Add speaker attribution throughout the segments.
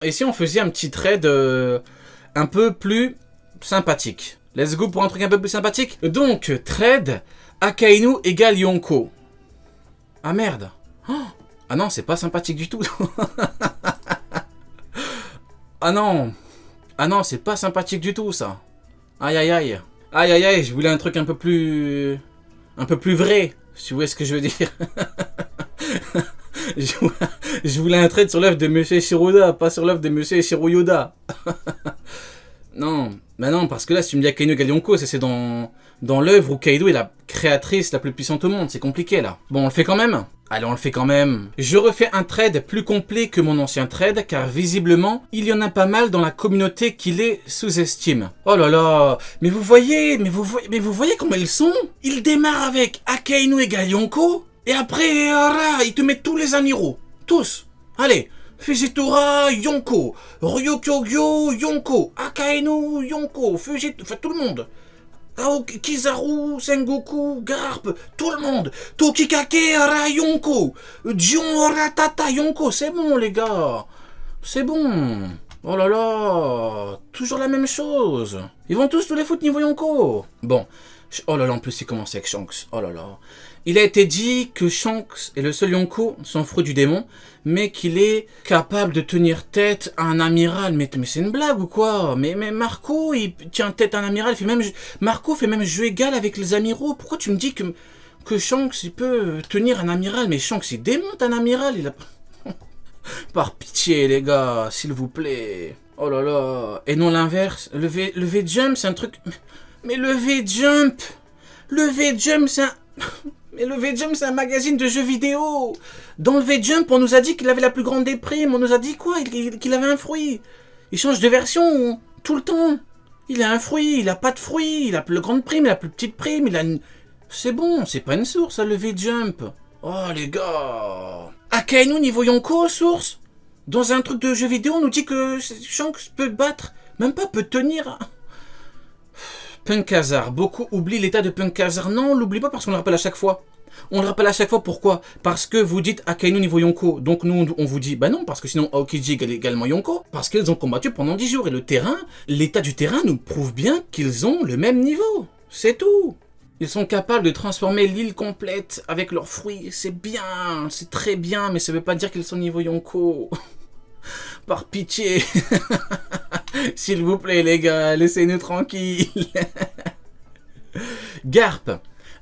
Speaker 1: Et si on faisait un petit trade un peu plus sympathique? Let's go pour un truc un peu plus sympathique. Donc, trade Akainu égale Yonko. Ah merde. Oh, ah non, c'est pas sympathique du tout. Ah non. Ah non, c'est pas sympathique du tout ça. Aïe aïe aïe. Aïe aïe aïe, je voulais un truc un peu plus vrai, si vous voyez ce que je veux dire. Je voulais un trade sur l'œuvre de Monsieur Shiroda, pas sur l'œuvre de Monsieur Shiroyoda. Non, bah non, parce que là, si tu me dis Akainu égale Yonko, c'est dans l'œuvre où Kaido est la créatrice la plus puissante au monde. C'est compliqué là. Bon, on le fait quand même. Allez, on le fait quand même. Je refais un trade plus complet que mon ancien trade, car visiblement, il y en a pas mal dans la communauté qui les sous-estime. Oh là là, mais vous voyez comment ils sont? Ils démarrent avec Akainu égale Yonko, et après, ils te mettent tous les amiraux. Tous. Allez. Fujitora, Yonko, Ryukyogyo, Yonko, Akainu, Yonko, Fujitora, enfin tout le monde. Aoki, Kizaru, Sengoku, Garp, tout le monde. Tokikake, Ara, Yonko, Jion, Ratata, Yonko, c'est bon les gars. C'est bon. Oh là là, toujours la même chose. Ils vont tous les foutre niveau Yonko. Bon, oh là là, en plus il commence avec Shanks, oh là là. Il a été dit que Shanks est le seul Yonko sans fruit du démon, mais qu'il est capable de tenir tête à un amiral. Mais c'est une blague ou quoi? Mais Marco, il tient tête à un amiral, Marco fait même jeu égal avec les amiraux. Pourquoi tu me dis que Shanks il peut tenir un amiral? Mais Shanks il démonte un amiral, il a... Par pitié les gars, s'il vous plaît. Oh là là. Et non l'inverse. Le V-Jump c'est un truc... Mais le V-Jump c'est un... Mais le V-Jump, c'est un magazine de jeux vidéo. Dans le V-Jump, on nous a dit qu'il avait la plus grande des primes. On nous a dit quoi? Qu'il avait un fruit. Il change de version tout le temps. Il a un fruit, il a pas de fruit. Il a la plus grande prime, la plus petite prime. Il a une... C'est bon, c'est pas une source, ça, le V-Jump. Oh, les gars. Akainu niveau Yonko, source? Dans un truc de jeux vidéo, on nous dit que Shanks peut battre. Même pas peut tenir... Punkazar, beaucoup oublient l'état de Punkazar. Non, on l'oublie pas parce qu'on le rappelle à chaque fois. On le rappelle à chaque fois, pourquoi? Parce que vous dites Akainu niveau Yonko. Donc nous, on vous dit, bah non, parce que sinon Aokiji égale également Yonko. Parce qu'ils ont combattu pendant 10 jours. Et le terrain, l'état du terrain nous prouve bien qu'ils ont le même niveau. C'est tout. Ils sont capables de transformer l'île complète avec leurs fruits. C'est bien, c'est très bien, mais ça veut pas dire qu'ils sont niveau Yonko. Par pitié. S'il vous plaît les gars, laissez-nous tranquilles. Garp.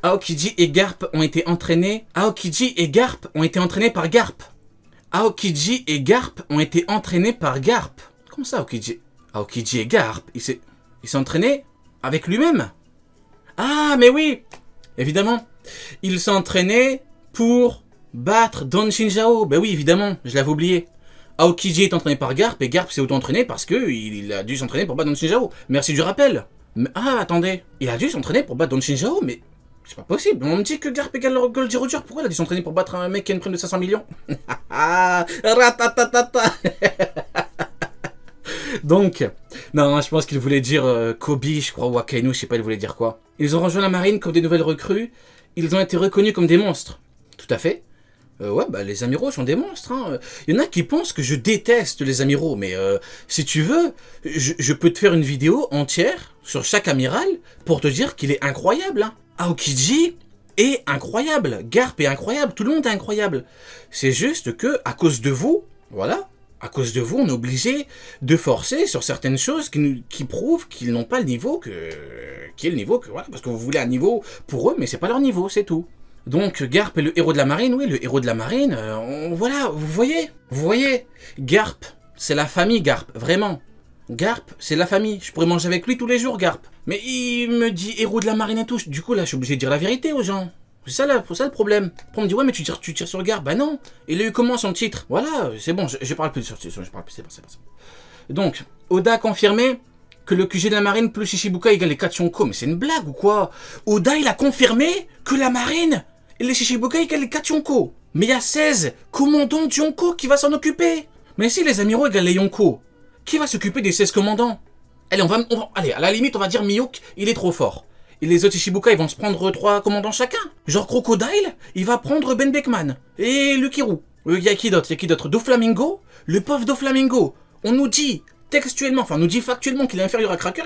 Speaker 1: Aokiji et Garp ont été entraînés. Aokiji et Garp ont été entraînés par Garp. Aokiji et Garp ont été entraînés par Garp. Comment ça Aokiji et Garp, il s'est entraîné avec lui-même. Ah mais oui, évidemment. Il s'est entraîné pour battre Don Shinjao. Ben oui, évidemment, je l'avais oublié. Aokiji est entraîné par Garp et Garp s'est auto-entraîné parce qu'il a dû s'entraîner pour battre Don Shinjao. Merci du rappel. Mais, ah, attendez. Il a dû s'entraîner pour battre Don Shinjao, mais c'est pas possible. On me dit que Garp égale Goldie Roger. Pourquoi il a dû s'entraîner pour battre un mec qui a une prime de 500 millions? Ratatatata. Donc, non, je pense qu'il voulait dire Kobe, je crois, ou Akainu, je sais pas, il voulait dire quoi. Ils ont rejoint la marine comme des nouvelles recrues. Ils ont été reconnus comme des monstres. Tout à fait. Ouais, bah les amiraux sont des monstres. Hein. Il y en a qui pensent que je déteste les amiraux, mais si tu veux, je peux te faire une vidéo entière sur chaque amiral pour te dire qu'il est incroyable. Hein. Aokiji est incroyable, Garp est incroyable, tout le monde est incroyable. C'est juste que à cause de vous, voilà, à cause de vous, on est obligé de forcer sur certaines choses qui prouvent qu'ils n'ont pas le niveau qui est le niveau que voilà, parce que vous voulez un niveau pour eux, mais c'est pas leur niveau, c'est tout. Donc Garp est le héros de la marine, oui, le héros de la marine, voilà, vous voyez, Garp, c'est la famille Garp, vraiment. Garp, c'est la famille, je pourrais manger avec lui tous les jours, Garp. Mais il me dit héros de la marine et tout, du coup là je suis obligé de dire la vérité aux gens. C'est ça le problème. Après on me dit ouais mais tu tires sur Garp, bah non, il a eu comment son titre? Voilà, c'est bon, je parle plus sur je parle plus, c'est pas ça. Donc, Oda a confirmé que le QG de la marine plus Shichibukai égale les 4 Yonko, mais c'est une blague ou quoi? Oda il a confirmé que la marine et les Shichibukai égale les 4 Yonko. Mais il y a 16 commandants de Yonko qui va s'en occuper. Mais si les amiraux égale les Yonko, qui va s'occuper des 16 commandants? Allez, allez, à la limite, on va dire Miyuk, il est trop fort. Et les autres Shichibukai, ils vont se prendre 3 commandants chacun. Genre Crocodile, il va prendre Ben Beckman. Et Lukiru. Il y a qui d'autre? Doflamingo, le pauvre Doflamingo. On nous dit textuellement, enfin on nous dit factuellement qu'il est inférieur à Cracker,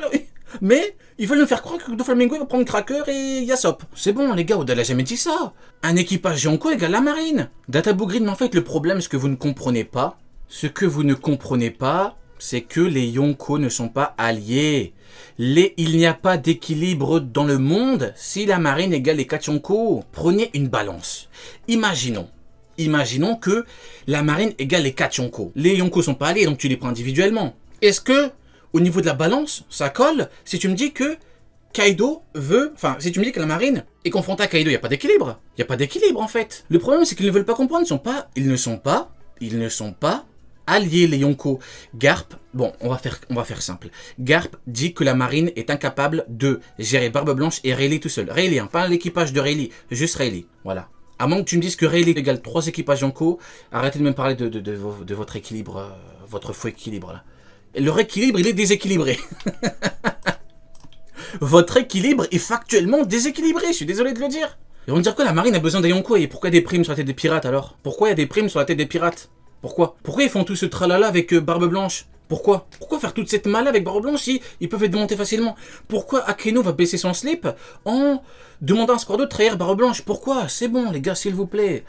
Speaker 1: mais ils veulent nous faire croire que Doflamingo va prendre Cracker et Yasop. C'est bon les gars, Oda n'a jamais dit ça. Un équipage Yonko égale la marine. Databougrid, mais en fait le problème, ce que vous ne comprenez pas, c'est que les Yonko ne sont pas alliés. Il n'y a pas d'équilibre dans le monde si la marine égale les 4 Yonko. Prenez une balance. Imaginons que la marine égale les 4 Yonko. Les Yonko sont pas alliés, donc tu les prends individuellement. Est-ce que, au niveau de la balance, ça colle si tu me dis que Kaido veut... Enfin, si tu me dis que la marine est confrontée à Kaido, il n'y a pas d'équilibre. Il n'y a pas d'équilibre, en fait. Le problème, c'est qu'ils ne veulent pas comprendre. Ils ne sont pas alliés, les Yonko. Garp, bon, on va faire simple. Garp dit que la marine est incapable de gérer Barbe Blanche et Rayleigh tout seul. Rayleigh, hein, pas l'équipage de Rayleigh, juste Rayleigh. Voilà. À moins que tu me dises que Rayleigh égale 3 équipages Yonko, arrêtez de me parler de votre équilibre, votre faux équilibre, là. Leur équilibre, il est déséquilibré. Votre équilibre est factuellement déséquilibré, je suis désolé de le dire. Ils vont me dire quoi, la marine a besoin des Yonko, et pourquoi des primes sur la tête des pirates alors? Pourquoi il y a des primes sur la tête des pirates? Pourquoi ils font tout ce tralala avec Barbe Blanche? Pourquoi faire toute cette mala avec Barbe Blanche si ils peuvent être démontés facilement? Pourquoi Akainu va baisser son slip en demandant à Squardo de trahir Barbe Blanche? Pourquoi? C'est bon les gars, s'il vous plaît.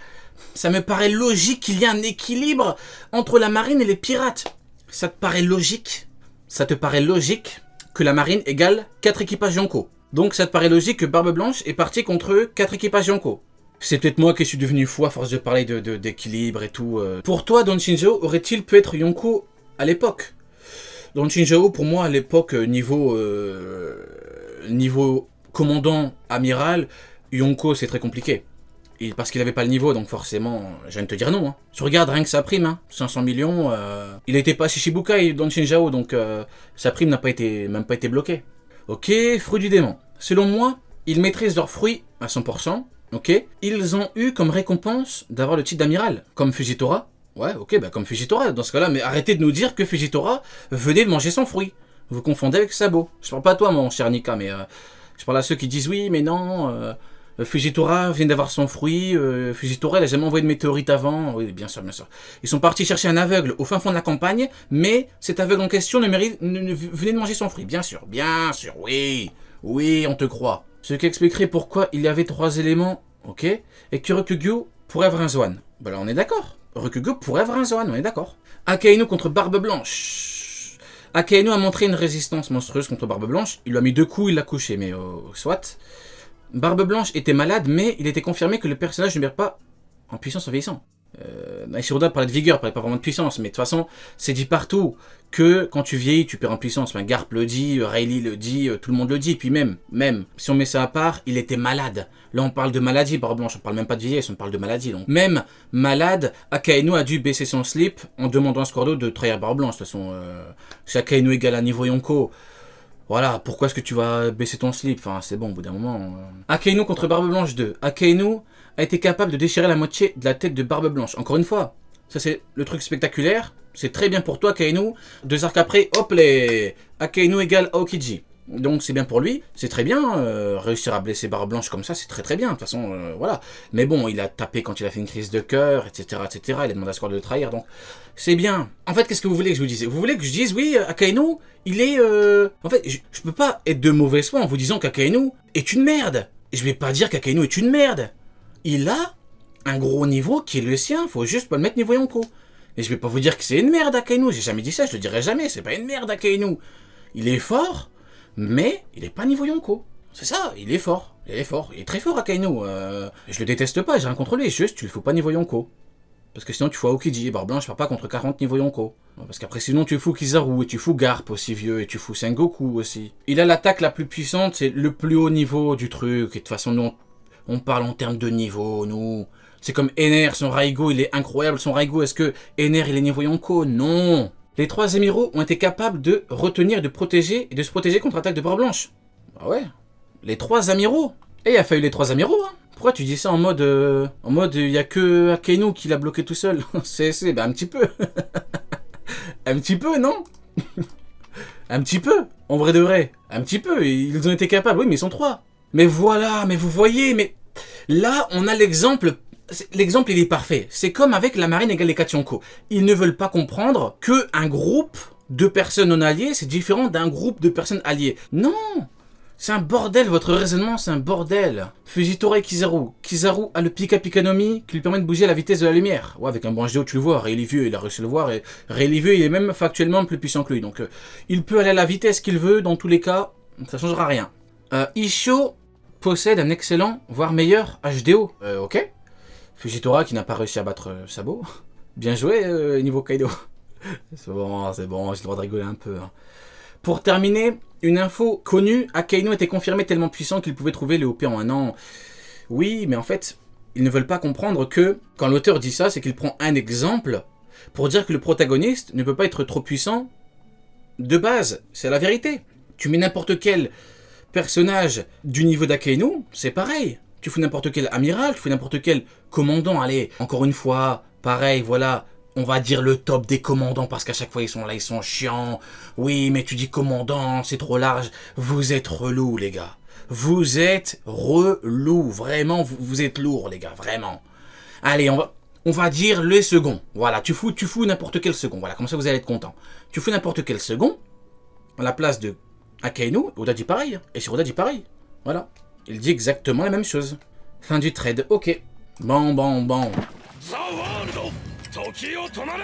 Speaker 1: Ça me paraît logique qu'il y ait un équilibre entre la marine et les pirates. Ça te paraît logique? Ça te paraît logique que la marine égale 4 équipages Yonko? Donc ça te paraît logique que Barbe Blanche est partie contre 4 équipages Yonko? C'est peut-être moi qui suis devenu fou à force de parler d'équilibre et tout. Pour toi, Don Shinjo aurait-il pu être Yonko à l'époque? Don Shinjo, pour moi, à l'époque, niveau commandant amiral, Yonko, c'est très compliqué. Parce qu'il n'avait pas le niveau, donc forcément, je viens de te dire non. Hein. Tu regardes rien que sa prime, hein, 500 millions, il n'était pas Shishibukai, Don Shinjo, donc sa prime n'a même pas été bloquée. Ok, fruit du démon. Selon moi, ils maîtrisent leurs fruits à 100%. Ok, ils ont eu comme récompense d'avoir le titre d'amiral, comme Fujitora. Ouais, ok, bah comme Fujitora dans ce cas-là, mais arrêtez de nous dire que Fujitora venait de manger son fruit. Vous confondez avec Sabo. Je parle pas à toi, mon cher Nika, mais je parle à ceux qui disent oui, mais non, Fujitora vient d'avoir son fruit, Fujitora il a jamais envoyé de météorite avant. Oui, bien sûr, bien sûr. Ils sont partis chercher un aveugle au fin fond de la campagne, mais cet aveugle en question venait de manger son fruit. Bien sûr, oui, on te croit. Ce qui expliquerait pourquoi il y avait 3 éléments, ok, et que Rokugyu pourrait avoir un Zoan. Ben là, on est d'accord. Rokugyu pourrait avoir un Zoan, on est d'accord. Akainu contre Barbe Blanche. Akainu a montré une résistance monstrueuse contre Barbe Blanche. Il lui a mis 2 coups, il l'a couché, mais soit. Barbe Blanche était malade, mais il était confirmé que le personnage ne perd pas en puissance en vieillissant. Shiroda parlait de vigueur, parlait pas vraiment de puissance, mais de toute façon, c'est dit partout que quand tu vieillis, tu perds en puissance. Enfin, Garp le dit, Rayleigh le dit, tout le monde le dit. Puis même, si on met ça à part, il était malade. Là, on parle de maladie, Barbe Blanche, on parle même pas de vieillesse, on parle de maladie. Donc, même malade, Akainu a dû baisser son slip en demandant à Squardo de trahir Barbe Blanche. De toute façon, si Akainu égale à niveau Yonko, voilà, pourquoi est-ce que tu vas baisser ton slip? Enfin, c'est bon, au bout d'un moment. Akainu contre Barbe Blanche 2. Akainu a été capable de déchirer la moitié de la tête de Barbe Blanche. Encore une fois, ça c'est le truc spectaculaire. C'est très bien pour toi, Akainu. 2 arcs après, hop les Akainu égale Aokiji. Donc c'est bien pour lui, c'est très bien. Réussir à blesser Barbe Blanche comme ça, c'est très très bien. De toute façon, voilà. Mais bon, il a tapé quand il a fait une crise de cœur, etc., etc. Il a demandé à Squardo de le trahir, donc c'est bien. En fait, qu'est-ce que vous voulez que je vous dise? Vous voulez que je dise, oui, Akainu, il est... En fait, je peux pas être de mauvaise foi en vous disant qu'Akainu est une merde. Je vais pas dire qu'Akainu est une merde. Il a un gros niveau qui est le sien, faut juste pas le mettre niveau Yonko. Et je vais pas vous dire que c'est une merde Akainu, j'ai jamais dit ça, je le dirai jamais, c'est pas une merde Akainu. Il est fort, mais il est pas niveau Yonko. C'est ça, il est fort, il est très fort Akainu. Je le déteste pas, j'ai rien contre lui, juste tu le fous pas niveau Yonko. Parce que sinon tu fous Aokiji, et Barbe Blanche perd pas contre 40 niveau Yonko. Parce qu'après sinon tu fous Kizaru, et tu fous Garp aussi vieux, et tu fous Sengoku aussi. Il a l'attaque la plus puissante, c'est le plus haut niveau du truc, et de toute façon nous on parle en termes de niveau, nous. C'est comme Ener, son Raigo, il est incroyable, son Raigo. Est-ce que Ener, il est niveau Yonko? Non. Les 3 émiraux ont été capables de retenir, et de se protéger contre l'attaque de Barbe Blanche. Ah ouais. Les 3 amiraux. Et il a fallu les 3 amiraux, hein. Pourquoi tu dis ça en mode, il y a que Akainu qui l'a bloqué tout seul? Ben un petit peu. Un petit peu, non? Un petit peu. En vrai de vrai. Un petit peu. Ils ont été capables. Oui, mais ils sont 3. Mais voilà, mais vous voyez, mais là, on a l'exemple L'exemple, il est parfait. C'est comme avec la marine égale les Katianko. Ils ne veulent pas comprendre qu'un groupe de personnes non alliées, c'est différent d'un groupe de personnes alliées. Non! C'est un bordel, votre raisonnement, c'est un bordel. Fujitora et Kizaru. Kizaru a le Pika Pikanomi qui lui permet de bouger à la vitesse de la lumière. Ouais, avec un bon géo, tu le vois. Rayleigh vieux, il a réussi à le voir. Et Rayleigh vieux, il est même factuellement plus puissant que lui. Donc, il peut aller à la vitesse qu'il veut. Dans tous les cas, ça changera rien. Isho possède un excellent, voire meilleur HDO. Ok. Fujitora qui n'a pas réussi à battre Sabo. Bien joué, niveau Kaido. C'est bon, j'ai le droit de rigoler un peu. Hein. Pour terminer, une info connue, Akainu était confirmé tellement puissant qu'il pouvait trouver le OP en 1 an. Oui, mais en fait, ils ne veulent pas comprendre que, quand l'auteur dit ça, c'est qu'il prend un exemple pour dire que le protagoniste ne peut pas être trop puissant de base. C'est la vérité. Tu mets n'importe quel personnage du niveau d'Akainu, c'est pareil. Tu fous n'importe quel amiral, tu fous n'importe quel commandant. Allez, encore une fois, pareil, voilà. On va dire le top des commandants parce qu'à chaque fois ils sont là, ils sont chiants. Oui, mais tu dis commandant, c'est trop large. Vous êtes relous, les gars. Vous êtes relous. Vraiment, vous êtes lourds, les gars. Vraiment. Allez, on va dire le second. Voilà, tu fous n'importe quel second. Voilà, comme ça vous allez être content. Tu fous n'importe quel second à la place de Akainu. Oda dit pareil. Et sur Oda dit pareil. Voilà. Il dit exactement la même chose. Fin du trade. Ok. Bon.
Speaker 2: 時を止まれ